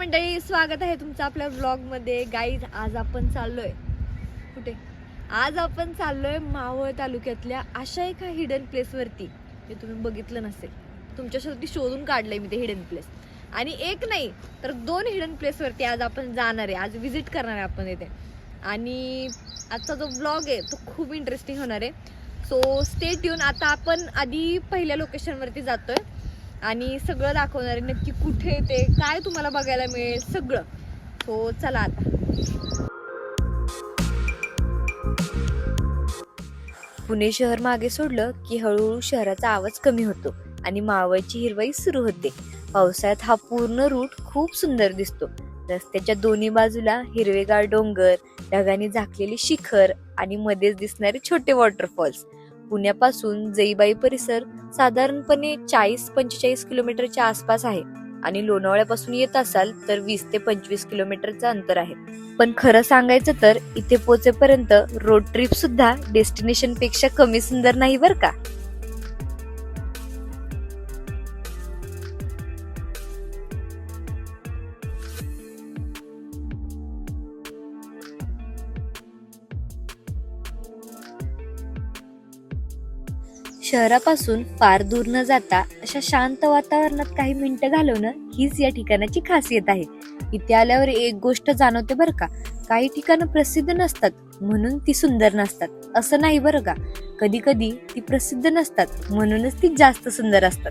मंडळी, स्वागत आहे तुमचं आपल्या व्लॉग मध्ये. गाईज, आज आपण चाललोय कुठे? आज आपण चाललोय मावळ तालुक्यातल्या अशा एका हिडन प्लेस वरती. जे तुम्ही बघितलं नसेल, तुमच्यासाठी शोधून काढलंय मी ते हिडन प्लेस. आणि एक नाही तर 2 हिडन प्लेस वरती आज आपण जाणार आहे. आज विजिट करणार आहे आपण इथे. आणि आजचा जो व्लॉग आहे तो खूप इंटरेस्टिंग होणार आहे. So stay tune. आता आपण आधी पहिल्या लोकेशन वरती जातोय आणि सगळं दाखवणार आहे, नक्की कुठे ते काय तुम्हाला बघायला मिळेल सगळं. सो चला आता. पुणे शहर मागे सोडलं की हळूहळू शहराचा आवाज कमी होतो आणि मावळची हिरवाई सुरू होते. पावसाळ्यात हा पूर्ण रूट खूप सुंदर दिसतो. रस्त्याच्या दोन्ही बाजूला हिरवेगार डोंगर, ढगांनी झाकलेली शिखर आणि मध्येच दिसणारे छोटे वॉटरफॉल्स. पुण्यापासून जईबाई परिसर साधारणपणे 40-45 किलोमीटरच्या आसपास आहे आणि लोणावळ्यापासून येत असाल तर 20 ते 25 किलोमीटरचं अंतर आहे. पण खरं सांगायचं तर इथे पोहोचेपर्यंत रोड ट्रिप सुद्धा डेस्टिनेशन पेक्षा कमी सुंदर नाही बरं का. शहरापासून फार दूर न जाता अशा शांत वातावरणात काही मिनिटं घालवणं हीच या ठिकाणाची खासियत आहे. इथे आल्यावर एक गोष्ट जाणवते बरं का, काही ठिकाणं प्रसिद्ध नसतात म्हणून ती सुंदर नसतात असं नाही बरं का. कधी कधी ती प्रसिद्ध नसतात म्हणूनच ती जास्त सुंदर असतात.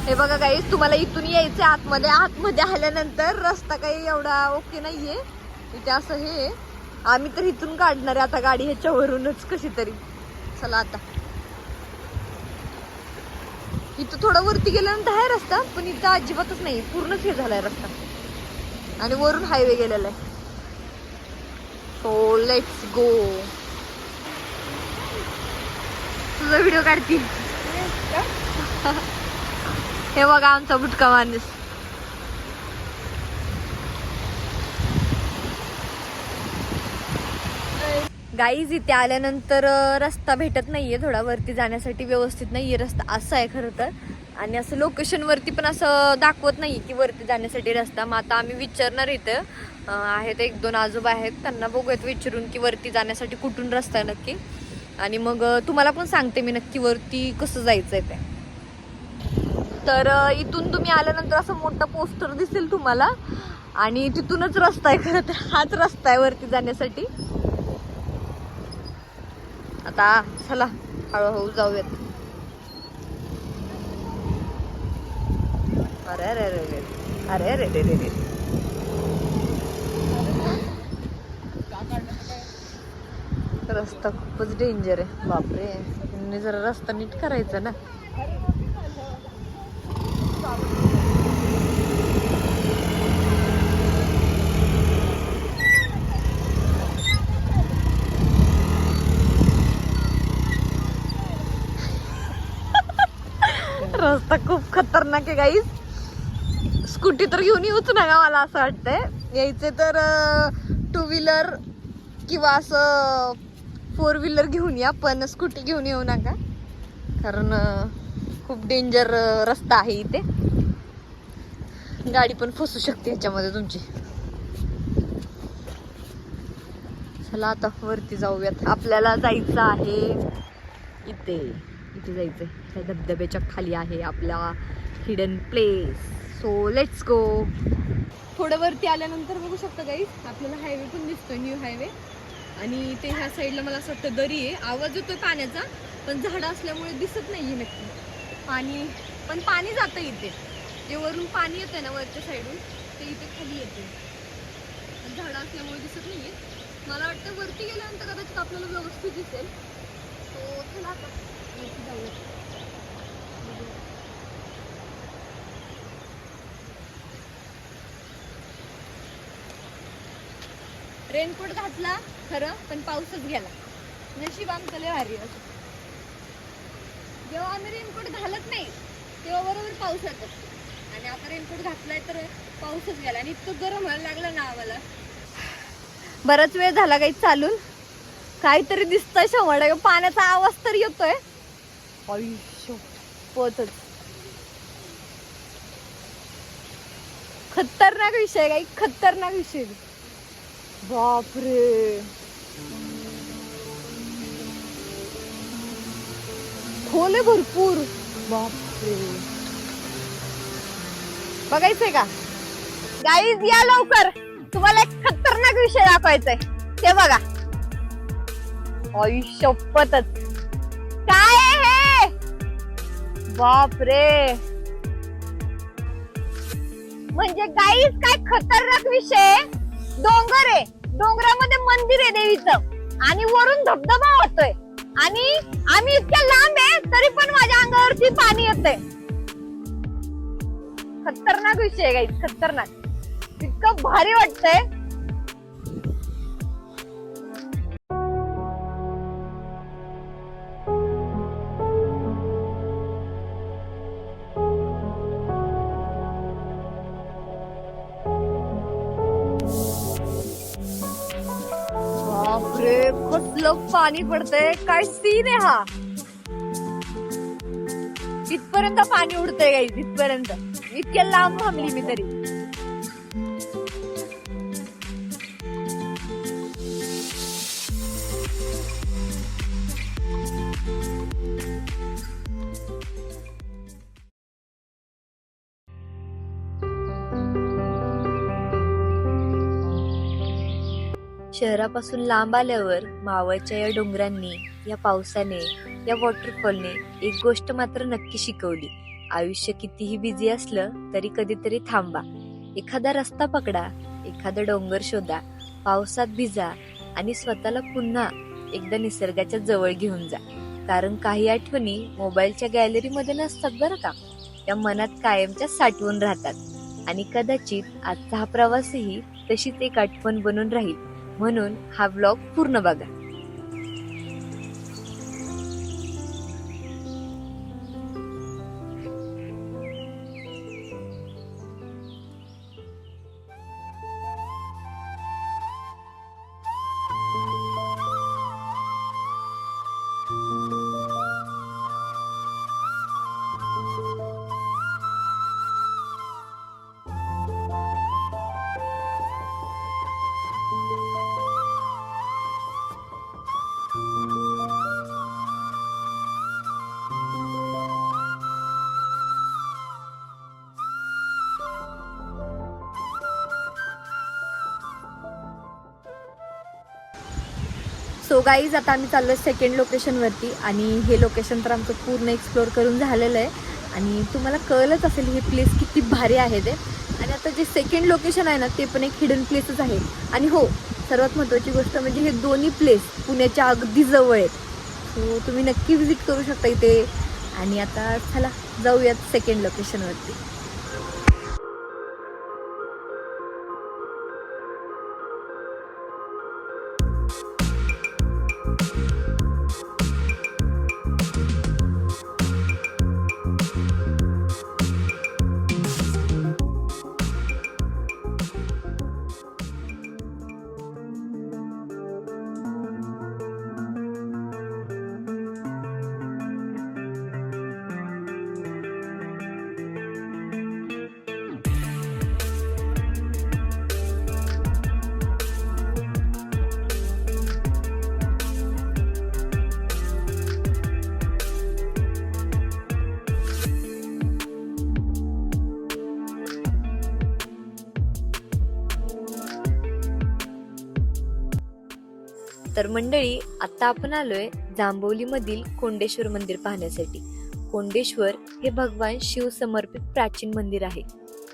हे बघा गाईस, तुम्हाला इथून यायचं आतमध्ये. आतमध्ये आल्यानंतर रस्ता काही एवढा ओके नाहीये इथे. असं हे आम्ही तर इथून काढणार आहे आता गाडी ह्याच्यावरूनच कशी तरी. चला आता. इथं थोडं वरती गेल्यानंतर आहे रस्ता, पण इथं अजिबातच नाही, पूर्णच हे झालाय रस्ता आणि वरून हायवे गेलेला आहे. So let's go. तुझा व्हिडिओ काढतील. हे बघा आमचा बुटका माणूस. गाईज, इथे आल्यानंतर रस्ता भेटत नाहीये, थोडा वरती जाण्यासाठी व्यवस्थित नाहीये रस्ता, असं आहे खरं तर. आणि असं लोकेशन वरती पण असं दाखवत नाही की वरती जाण्यासाठी रस्ता. मग आता आम्ही विचारणार इथं आहेत 1-2 आजोबा आहेत, त्यांना बघूयात विचारून की वरती जाण्यासाठी कुठून रस्ता आहे नक्की. आणि मग तुम्हाला पण सांगते मी नक्की वरती कसं जायचंय ते. तर इथून तुम्ही आल्यानंतर असं मोठं पोस्टर दिसेल तुम्हाला आणि तिथूनच रस्ता आहे. खरं तर हाच रस्ता आहे वरती जाण्यासाठी. आता चला हळूहळू जाऊयात. अरे अरे अरे अरे अरे अरे अरे अरे रस्ता खूपच डेंजर आहे. बापरे, जरा रस्ता नीट करायचा ना. रस्ता खूप खतरनाक आहे गाईस. स्कूटी तर घेऊन येऊच नका, मला असं वाटतंय. यायचे तर 2 व्हीलर किंवा असं 4 व्हीलर घेऊन या, पण स्कूटी घेऊन येऊ नका, कारण खूप डेंजर रस्ता आहे इथे. गाडी पण फसू शकते ह्याच्यामध्ये तुमची. चला आता वरती जाऊयात. आपल्याला जायचं आहे इथे. इथे जायचंय, त्या धबधब्याच्या खाली आहे आपला hidden place. So let's go. थोडं वरती आल्यानंतर बघू शकता गाईस, आपल्याला हायवे पण दिसतोय, न्यू हायवे. आणि ते ह्या साईडला मला असं वाटतं दरी आहे. आवाज येतोय पाण्याचा, पण झाडं असल्यामुळे दिसत नाहीये नक्की पाणी. पण पाणी जातं इथे, जे वरून पाणी येतंय ना वरच्या साईडून, ते इथे खाली येते. झाडं असल्यामुळे दिसत नाहीये. मला वाटतं वरती गेल्यानंतर कदाचित आपल्याला व्यवस्थित दिसेल. सो चला आता वरती जाऊया. रेनकोट घातला खरं, पण पाऊसच गेला. नशीब आमचं लय भारी असं. जेव्हा आम्ही रेनकोट घालत नाही तेव्हा बरोबर पाऊस येतो, आणि आता रेनकोट घातलाय तर पाऊसच गेला आणि इतकं गरम व्हायला लागलं ना आम्हाला. बराच वेळ झाला काही चालून, काहीतरी दिसतंय शंभर, पाण्याचा आवाज तर येतोय. पोचच खतरनाक विषय, काही खतरनाक विषय. बापरे, खोल आहे भरपूर. बापरे, बघायचंय का गाईज? या लवकर, तुम्हाला एक खतरनाक विषय दाखवायचाय. ते बघा, शपथच काय आहे हे? बापरे, म्हणजे गाईज काय खतरनाक विषय. डोंगर आहे, डोंगरामध्ये मंदिर आहे देवीचं, आणि वरून धबधबा होतोय, आणि आम्ही इतक्या लांब आहे तरी पण माझ्या अंगावरती पाणी येतंय. खतरनाक विषय आहे गाईज, खतरनाक. इतकं भारी वाटतंय. बापरे, कसलं पाणी पडतंय, काय सीन आहे हा. इथपर्यंत पाणी उडतंय गाईज, इथपर्यंत. इतक्या लांब थांबली मी तरी. शहरापासून लांब आल्यावर मावळच्या या डोंगरांनी, या पावसाने, या वॉटरफॉलने एक गोष्ट मात्र नक्की शिकवली. आयुष्य कितीही बिझी असलं तरी कधीतरी थांबा, एखादा रस्ता पकडा, एखादा डोंगर शोधा, पावसात भिजा, आणि स्वतःला पुन्हा एकदा निसर्गाच्या जवळ घेऊन जा. कारण काही आठवणी मोबाईलच्या गॅलरीमध्ये नसतात बरं का, त्या मनात कायमच्या साठवून राहतात. आणि कदाचित आजचा हा प्रवासही तशीच एक आठवण बनून राहील. म्हणून हा व्लॉग पूर्ण बघा. सो गाईज, आता आम्ही चाललोय सेकंड लोकेशन वरती, आणि हे लोकेशन तर आमचं पूर्ण एक्सप्लोर करून झालेलं आहे, आणि तुम्हाला कळलंच असेल हे प्लेस किती भारी आहे ते. आणि आता जे सेकंड लोकेशन आहे ना, ते पण एक हिडन प्लेसच आहे. आणि हो, सर्वात महत्त्वाची गोष्ट म्हणजे हे दोन्ही प्लेस पुण्याच्या अगदी जवळ आहेत. सो तुम्ही नक्की व्हिजिट करू शकता इथे. आणि आता चला जाऊयात सेकंड लोकेशनवरती. तर मंडळी, आता आपण आलोय जांभवली मधील कोंडेश्वर मंदिर पाहण्यासाठी. कोंडेश्वर हे भगवान शिव समर्पित प्राचीन मंदिर आहे.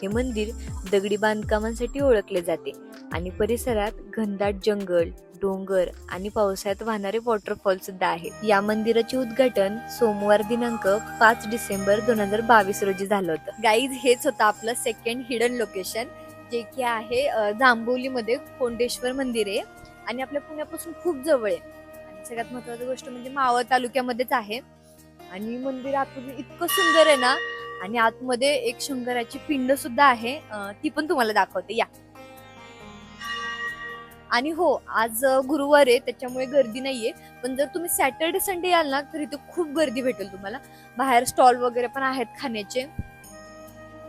हे मंदिर दगडी बांधकामांसाठी ओळखले जाते, आणि परिसरात घनदाट जंगल, डोंगर आणि पावसाळ्यात वाहणारे वॉटरफॉल सुद्धा आहेत. या मंदिराचे उद्घाटन सोमवार दिनांक 5 डिसेंबर 2022 रोजी झालं होतं. गाईज, हेच होतं आपलं सेकंड हिडन लोकेशन, जे की आहे जांभवली मध्ये कोंडेश्वर मंदिर आहे. आणि आपल्या पुण्यापासून खूप जवळ आहे. आणि सगळ्यात महत्वाची गोष्ट म्हणजे मावळ तालुक्यामध्येच आहे. आणि मंदिर आतून इतकं सुंदर आहे ना. आणि आतमध्ये एक शंकराची पिंड सुद्धा आहे, ती पण तुम्हाला दाखवते या. आणि हो, आज गुरुवार आहे त्याच्यामुळे गर्दी नाहीये. पण जर तुम्ही सॅटर्डे संडे याल ना तर इथे खूप गर्दी भेटेल तुम्हाला. बाहेर स्टॉल वगैरे पण आहेत खाण्याचे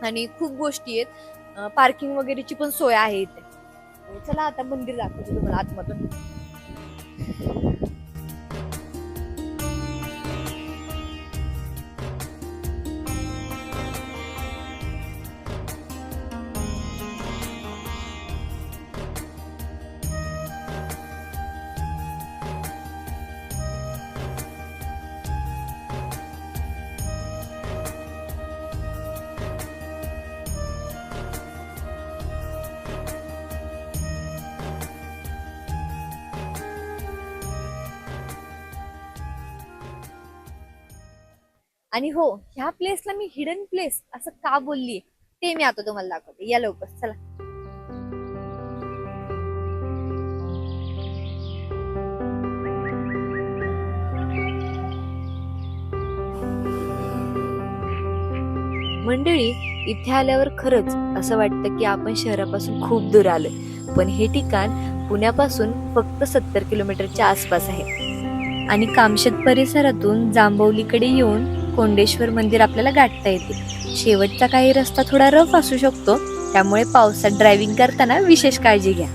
आणि खूप गोष्टी आहेत. पार्किंग वगैरेची पण सोय आहे इथे. चला आता मंदिर दाखवते तुम्हाला आतमधून. आणि हो, ह्या प्लेसला मी हिडन प्लेस असं का बोलली ते मी आता तुम्हाला दाखवते. या लवकर चला. मंडळी, इथे आल्यावर खरंच असं वाटतं की आपण शहरापासून खूप दूर आलोय. पण हे ठिकाण पुण्यापासून फक्त 70 किलोमीटरच्या आसपास आहे. आणि कामशेत परिसरातून जांभवलीकडे येऊन कोंडेश्वर मंदिर आपल्याला गाठता येते. शेवटचा काही रस्ता थोडा रफ असू शकतो, त्यामुळे पावसात ड्रायव्हिंग करताना विशेष काळजी घ्या.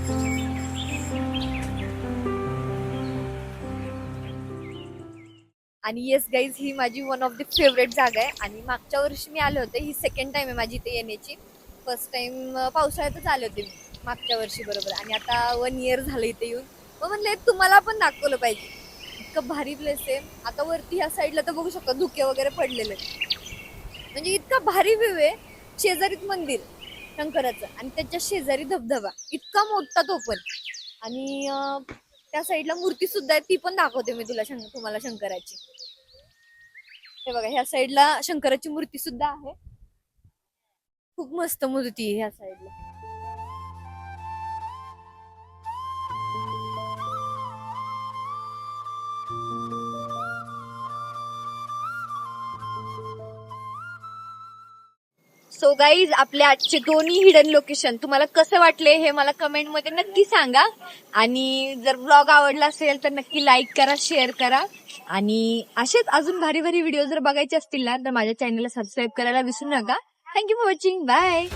आणि येस गाईज, ही माझी वन ऑफ द फेवरेट जागा आहे. आणि मागच्या वर्षी मी आले होते, ही सेकंड टाइम आहे माझी इथे येण्याची. फर्स्ट टाइम पावसाळ्यातच आले होते मी मागच्या वर्षी बरोबर. आणि आता 1 इयर झालं इथे येऊन. मग म्हणले तुम्हाला पण दाखवलं पाहिजे. इतकं भारी प्लेस आहे. आता वरती ह्या साईडला तर बघू शकता धुके वगैरे पडलेले, म्हणजे इतका भारी व्ह्यू आहे. शेजारीत मंदिर शंकराचं आणि त्याच्या शेजारी धबधबा इतका मोठा तो पण. आणि त्या साईडला मूर्ती सुद्धा आहे, ती पण दाखवते मी तुम्हाला शंकराची. हे बघा, ह्या साईडला शंकराची मूर्ती सुद्धा आहे. खूप मस्त मूर्ती आहे ह्या साईडला. सो गाईज, आपले आजचे दोन्ही हिडन लोकेशन तुम्हाला कसं वाटले हे मला कमेंट मध्ये नक्की सांगा. आणि जर ब्लॉग आवडला असेल तर नक्की लाईक करा, शेअर करा. आणि असेच अजून भारी भारी व्हिडिओ जर बघायचे असतील ना तर माझ्या चॅनलला सबस्क्राईब करायला विसरू नका. Thank you for watching. बाय.